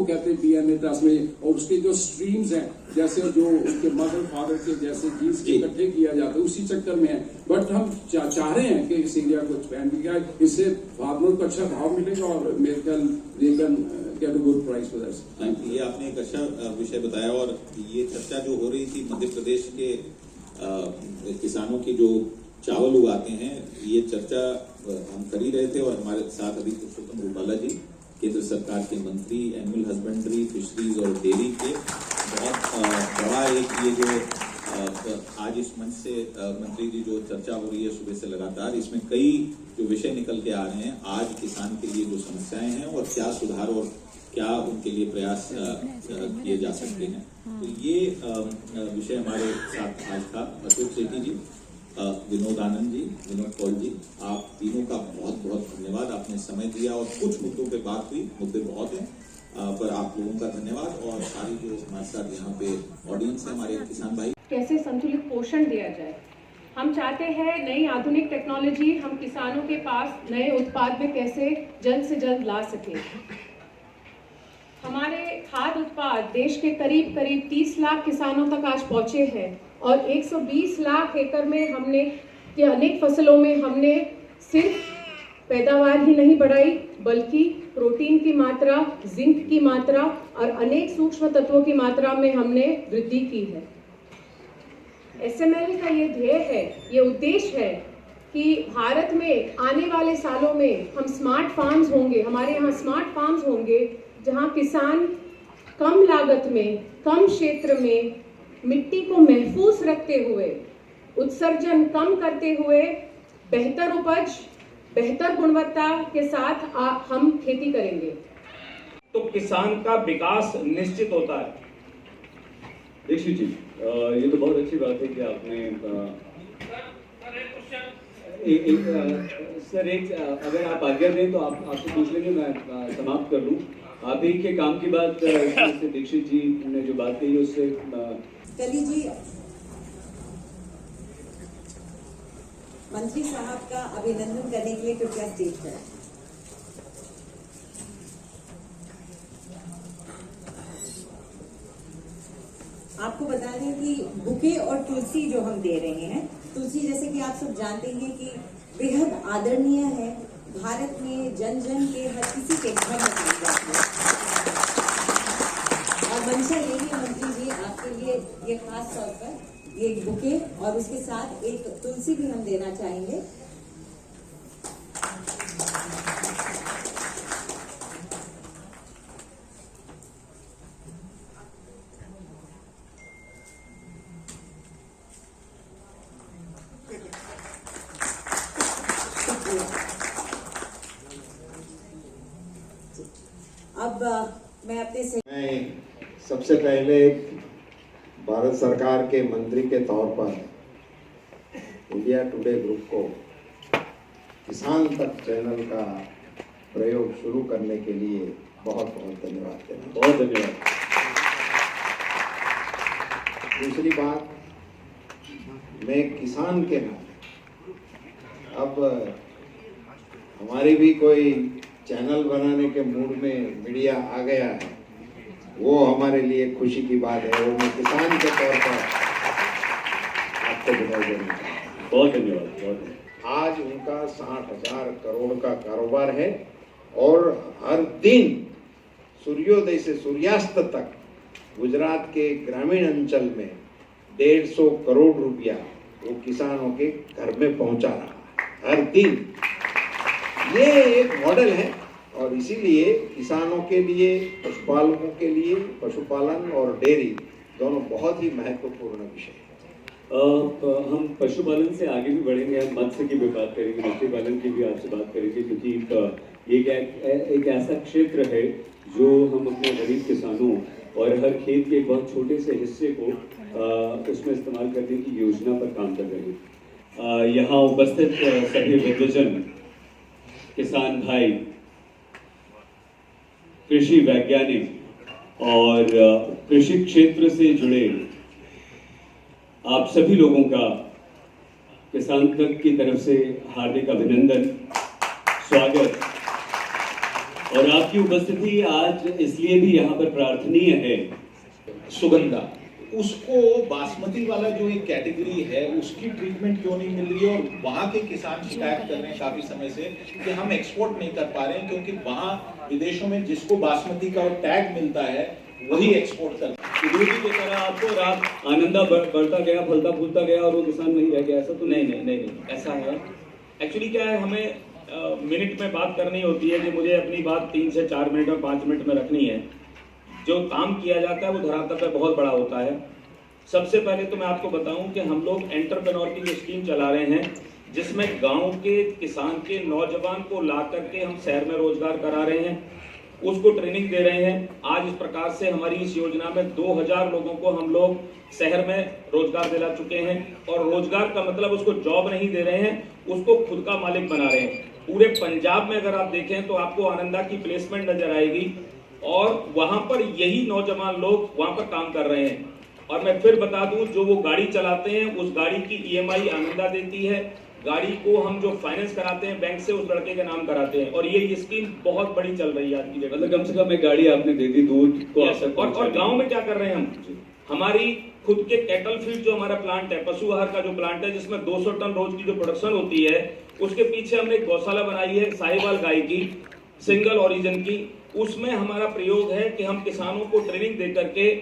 कहते हैं DNA test में, और उसके जो स्ट्रीम्स हैं जैसे जो उनके मदर फादर के जैसे जीन्स के इकट्ठे किया जाता है उसी चक्कर में है। बट हम चाह रहे हैं कि इस इंडिया को एक्सपैंड किया, इससे फार्मर को अच्छा भाव मिलेगा और मेरे ख्याल they can get a good price for that. ये आपने एक अच्छा विषय बताया, और ये चर्चा जो हो रही थी मध्य प्रदेश के किसानों की जो चावल उगाते हैं, ये चर्चा हम कर ही रहे थे। और हमारे साथ अभी पुरुषोत्तम रूपाला जी, केंद्र सरकार के मंत्री एनिमल हस्बेंड्री, फिशरीज और डेयरी के, बहुत बड़ा एक ये जो आज इस मंच से मंत्री जी जो चर्चा हो रही है सुबह से लगातार, इसमें कई जो विषय निकल के आ रहे हैं आज किसान के लिए जो समस्याएं हैं और क्या सुधार और क्या उनके लिए प्रयास किए जा सकते हैं। तो ये विषय हमारे साथ आज था। अशोक सेठी जी, विनोद आनंद जी, विनोद पॉल जी, आप तीनों का बहुत बहुत धन्यवाद, आपने समय दिया और कुछ मुद्दों पे बात हुई, मुद्दे बहुत हैं पर आप लोगों का धन्यवाद। और सारी जो हमारे साथ यहाँ पे ऑडियंस है, हमारे किसान भाई, कैसे संतुलित पोषण दिया जाए। हम चाहते हैं नई आधुनिक टेक्नोलॉजी हम किसानों के पास नए उत्पाद में कैसे जल्द से जल्द ला सकें। हमारे खाद्य उत्पाद देश के करीब 30 लाख किसानों तक आज पहुंचे हैं और 120 लाख एकड़ में हमने के अनेक फसलों में हमने सिर्फ पैदावार ही नहीं बढ़ाई बल्कि प्रोटीन की मात्रा, जिंक की मात्रा और अनेक सूक्ष्म तत्वों की मात्रा में हमने वृद्धि की है। एसएमएल का ये ध्येय है, ये उद्देश्य है कि भारत में आने वाले सालों में हम स्मार्ट फार्म्स होंगे, हमारे यहाँ स्मार्ट फार्म्स होंगे जहाँ किसान कम लागत में, कम क्षेत्र में मिट्टी को महफूज रखते हुए, उत्सर्जन कम करते हुए बेहतर उपज, बेहतर गुणवत्ता के साथ हम खेती करेंगे। तो किसान का विकास निश्चित होता है। दीक्षित जी, ये तो बहुत अच्छी बात है कि आपने सर एक अगर आप आज्ञा दें तो आप आपसे पूछ लेंगे, मैं समाप्त कर लूं। आप ही के काम की बात से दीक्षित जी ने जो बात कही उससे कली जी, मंत्री साहब का अभिनंदन करने के लिए कृपया स्टेज पर। आपको बता दें कि बुके और तुलसी जो हम दे रहे हैं, तुलसी जैसे कि आप सब जानते हैं कि बेहद आदरणीय है, भारत में जन जन के हर किसी के घर में पाई जाती है। और मंशा यही है मंत्री जी आपके लिए ये खास तौर पर ये बुके और उसके साथ एक तुलसी भी हम देना चाहेंगे। अब मैं सबसे पहले भारत सरकार के मंत्री के तौर पर इंडिया टुडे ग्रुप को किसान तक चैनल का प्रयोग शुरू करने के लिए बहुत बहुत धन्यवाद देना। बहुत धन्यवाद। दूसरी बात, मैं किसान के नाते अब हमारी भी कोई चैनल बनाने के मूड में मीडिया आ गया है, वो हमारे लिए खुशी की बात है। वो मैं किसान के तौर पर आपको बधाई देना चाहता हूँ। बहुत धन्यवाद, बहुत धन्यवाद। आज उनका 60,000 करोड़ का कारोबार है और हर दिन सूर्योदय से सूर्यास्त तक गुजरात के ग्रामीण अंचल में 150 करोड़ रुपया वो किसानों के घर में पहुंचा रहा है हर दिन। ये एक मॉडल है और इसीलिए किसानों के लिए, पशुपालकों के लिए, पशुपालन और डेयरी दोनों बहुत ही महत्वपूर्ण विषय है। हम पशुपालन से आगे भी बढ़ेंगे, हम मत्स्य की भी बात करेंगे, मछली पालन की भी आपसे बात करेंगे, क्योंकि ये एक ऐसा क्षेत्र है जो हम अपने गरीब किसानों और हर खेत के एक बहुत छोटे से हिस्से को उसमें इस्तेमाल करने की योजना पर काम कर रहे हैं। यहाँ उपस्थित सभी विद्वजन, किसान भाई, कृषि वैज्ञानिक और कृषि क्षेत्र से जुड़े आप सभी लोगों का किसान तक की तरफ से हार्दिक अभिनंदन, स्वागत और आपकी उपस्थिति आज इसलिए भी यहाँ पर प्रार्थनीय है। सुगंधा, उसको बासमती वाला जो एक कैटेगरी है उसकी ट्रीटमेंट क्यों नहीं मिल रही है? और वहाँ के किसान शिकायत कर रहे हैं काफी समय से कि हम एक्सपोर्ट नहीं कर पा रहे हैं, क्योंकि वहाँ विदेशों में जिसको बासमती का टैग मिलता है वही एक्सपोर्ट करता है। विरोधी की तरह आपको रात आनंदा बढ़ता गया, फलता फूलता गया और वो किसान वहीं रह गया, ऐसा तो नहीं, ऐसा है। एक्चुअली क्या है, हमें मिनट में बात करनी होती है कि मुझे अपनी बात 3 से 4 मिनट और 5 मिनट में रखनी है। जो काम किया जाता है वो धरातल पर बहुत बड़ा होता है। सबसे पहले तो मैं आपको बताऊं कि हम लोग एंटरप्रेन्योर की जो स्कीम चला रहे हैं, जिसमें गांव के किसान के नौजवान को ला करके हम शहर में रोजगार करा रहे हैं, उसको ट्रेनिंग दे रहे हैं। आज इस प्रकार से हमारी इस योजना में 2000 लोगों को हम लोग शहर में रोजगार दिला चुके हैं। और रोजगार का मतलब उसको जॉब नहीं दे रहे हैं, उसको खुद का मालिक बना रहे हैं। पूरे पंजाब में अगर आप देखें तो आपको आनंदा की प्लेसमेंट नजर आएगी और वहां पर यही नौजवान लोग वहां पर काम कर रहे हैं। और मैं फिर बता दूं, जो वो गाड़ी चलाते हैं उस गाड़ी की EMI आनंदा देती है। गाड़ी को हम जो फाइनेंस कराते हैं बैंक से, उस लड़के के नाम कराते हैं। और ये स्कीम बहुत बड़ी चल रही है आज की डेट में। मतलब कम से कम एक गाड़ी आपने दे दी दूध को। और गांव में क्या कर रहे हैं हम, हमारी खुद के कैटल फीड जो हमारा प्लांट है, पशु आहार का जो प्लांट है, जिसमें 200 टन रोज की जो प्रोडक्शन होती है, उसके पीछे हमने एक गौशाला बनाई है साहिवाल गाय की, सिंगल ओरिजिन की। उसमें हमारा प्रयोग है कि हम किसानों को ट्रेनिंग दे करके